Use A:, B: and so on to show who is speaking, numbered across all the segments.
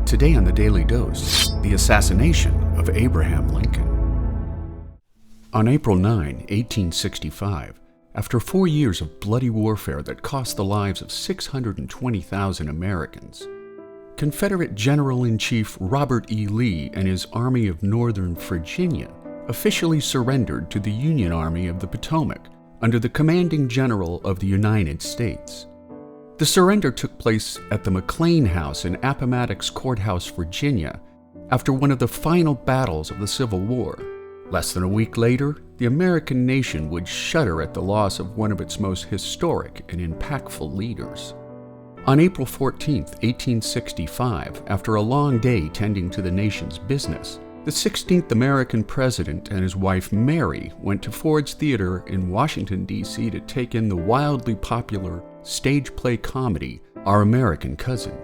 A: Today on the Daily Dose, the assassination of Abraham Lincoln. On April 9, 1865, after 4 years of bloody warfare that cost the lives of 620,000 Americans, Confederate General-in-Chief Robert E. Lee and his Army of Northern Virginia officially surrendered to the Union Army of the Potomac under the commanding general of the United States. The surrender took place at the McLean House in Appomattox Courthouse, Virginia, after one of the final battles of the Civil War. Less than a week later, the American nation would shudder at the loss of one of its most historic and impactful leaders. On April 14, 1865, after a long day tending to the nation's business, the 16th American president and his wife Mary went to Ford's Theater in Washington, D.C. to take in the wildly popular stage play comedy, Our American Cousin.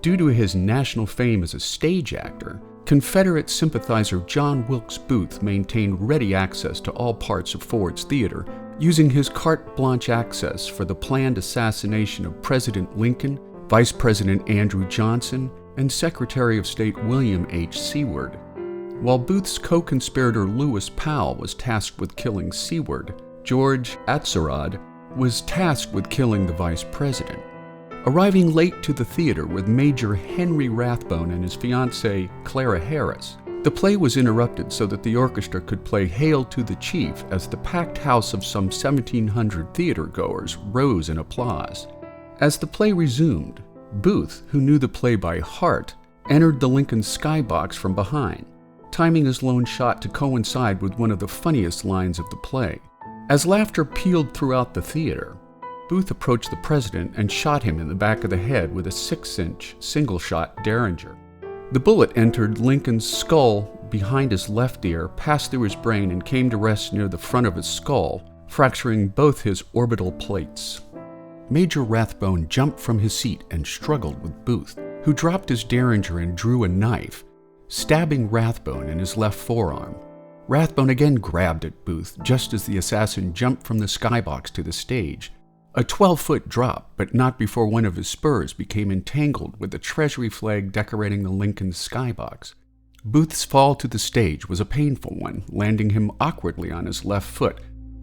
A: Due to his national fame as a stage actor, Confederate sympathizer John Wilkes Booth maintained ready access to all parts of Ford's Theater, using his carte blanche access for the planned assassination of President Lincoln, Vice President Andrew Johnson, and Secretary of State William H. Seward. While Booth's co-conspirator Lewis Powell was tasked with killing Seward, George Atzerodt was tasked with killing the vice president. Arriving late to the theater with Major Henry Rathbone and his fiancée Clara Harris, the play was interrupted so that the orchestra could play Hail to the Chief as the packed house of some 1,700 theatergoers rose in applause. As the play resumed, Booth, who knew the play by heart, entered the Lincoln skybox from behind, timing his lone shot to coincide with one of the funniest lines of the play. As laughter pealed throughout the theater, Booth approached the president and shot him in the back of the head with a 6-inch single-shot Derringer. The bullet entered Lincoln's skull behind his left ear, passed through his brain, and came to rest near the front of his skull, fracturing both his orbital plates. Major Rathbone jumped from his seat and struggled with Booth, who dropped his Derringer and drew a knife, stabbing Rathbone in his left forearm. Rathbone again grabbed at Booth just as the assassin jumped from the skybox to the stage. A 12-foot drop, but not before one of his spurs became entangled with the Treasury flag decorating the Lincoln skybox. Booth's fall to the stage was a painful one, landing him awkwardly on his left foot,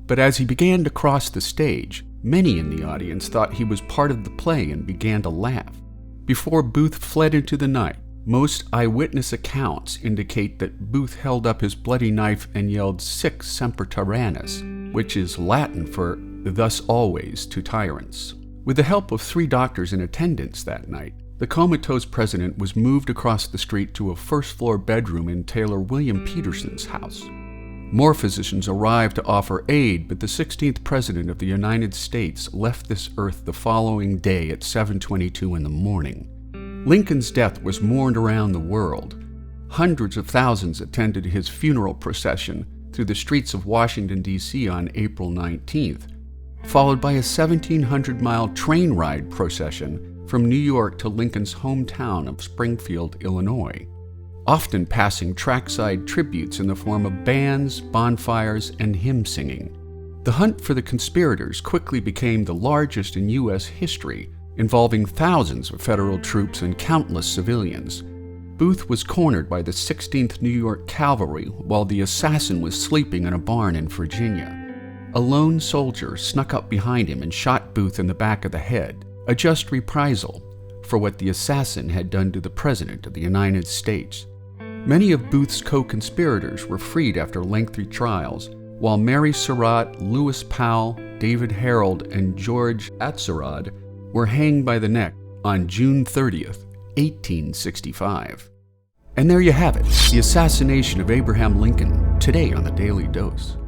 A: but as he began to cross the stage, many in the audience thought he was part of the play and began to laugh. Before Booth fled into the night, most eyewitness accounts indicate that Booth held up his bloody knife and yelled "Sic semper tyrannis," which is Latin for "thus always to tyrants." With the help of 3 doctors in attendance that night, the comatose president was moved across the street to a first-floor bedroom in Taylor William Peterson's house. More physicians arrived to offer aid, but the 16th president of the United States left this earth the following day at 7:22 in the morning. Lincoln's death was mourned around the world. Hundreds of thousands attended his funeral procession through the streets of Washington, D.C. on April 19th, followed by a 1,700-mile train ride procession from New York to Lincoln's hometown of Springfield, Illinois, often passing trackside tributes in the form of bands, bonfires, and hymn singing. The hunt for the conspirators quickly became the largest in U.S. history, involving thousands of federal troops and countless civilians. Booth was cornered by the 16th New York Cavalry while the assassin was sleeping in a barn in Virginia. A lone soldier snuck up behind him and shot Booth in the back of the head, a just reprisal for what the assassin had done to the President of the United States. Many of Booth's co-conspirators were freed after lengthy trials, while Mary Surratt, Lewis Powell, David Harold, and George Atzerodt were hanged by the neck on June 30th, 1865. And there you have it, the assassination of Abraham Lincoln, today on the Daily Dose.